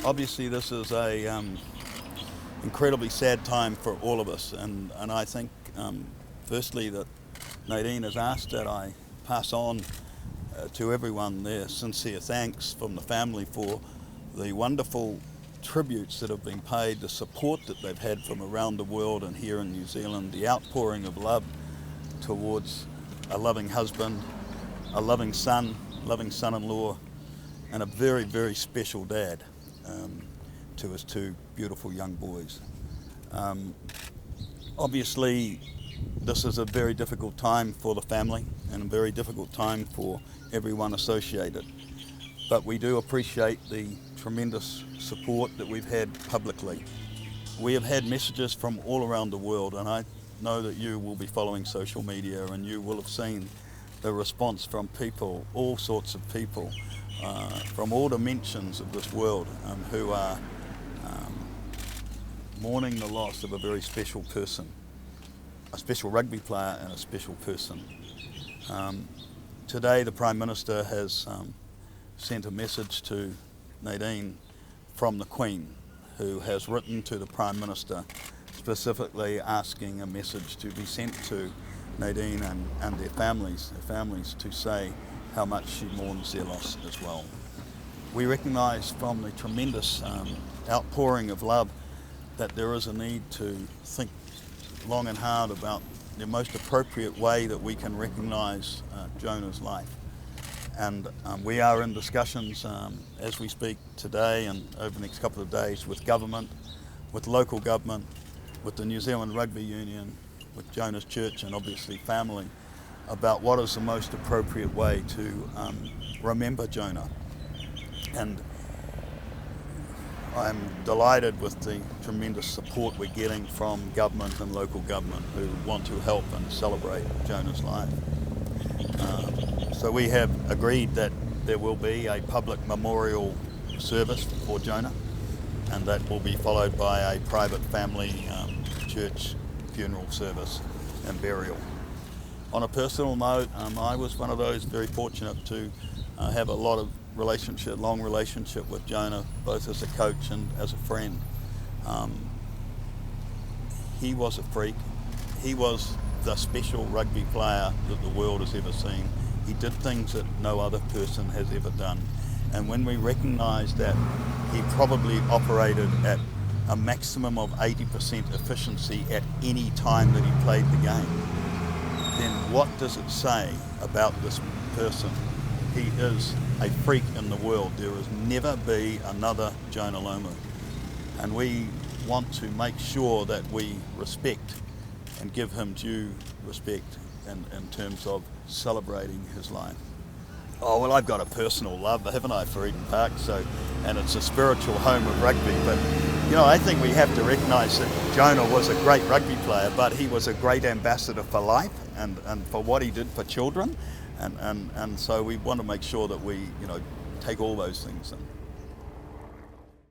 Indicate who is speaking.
Speaker 1: Obviously this is a incredibly sad time for all of us, and I think firstly that Nadine has asked that I pass on to everyone their sincere thanks from the family for the wonderful tributes that have been paid, the support that they've had from around the world and here in New Zealand, the outpouring of love towards a loving husband, a loving son-in-law, and a very, very special dad to his two beautiful young boys. Obviously, this is a very difficult time for the family and a very difficult time for everyone associated. But we do appreciate the tremendous support that we've had publicly. We have had messages from all around the world, and I know that you will be following social media and you will have seen the response from people, all sorts of people, from all dimensions of this world, who are mourning the loss of a very special person, a special rugby player and a special person. Today the Prime Minister has sent a message to Nadine from the Queen, who has written to the Prime Minister specifically asking a message to be sent to Nadine and their families to say how much she mourns their loss as well. We recognise from the tremendous outpouring of love that there is a need to think long and hard about the most appropriate way that we can recognise Jonah's life. And we are in discussions as we speak today and over the next couple of days with government, with local government, with the New Zealand Rugby Union, with Jonah's church and obviously family, about what is the most appropriate way to remember Jonah. And I'm delighted with the tremendous support we're getting from government and local government who want to help and celebrate Jonah's life. So we have agreed that there will be a public memorial service for Jonah, and that will be followed by a private family church funeral service and burial. On a personal note, I was one of those very fortunate to have a lot of long relationship with Jonah, both as a coach and as a friend. He was a freak. He was the special rugby player that the world has ever seen. He did things that no other person has ever done. And when we recognise that he probably operated at a maximum of 80% efficiency at any time that he played the game, then what does it say about this person? He is a freak in the world. There has never be another Jonah Lomu. And we want to make sure that we respect and give him due respect in terms of celebrating his life. Oh, well, I've got a personal love, haven't I, for Eden Park, and it's a spiritual home of rugby. But, I think we have to recognise that Jonah was a great rugby player, but he was a great ambassador for life and for what he did for children. And so we want to make sure that we, take all those things in.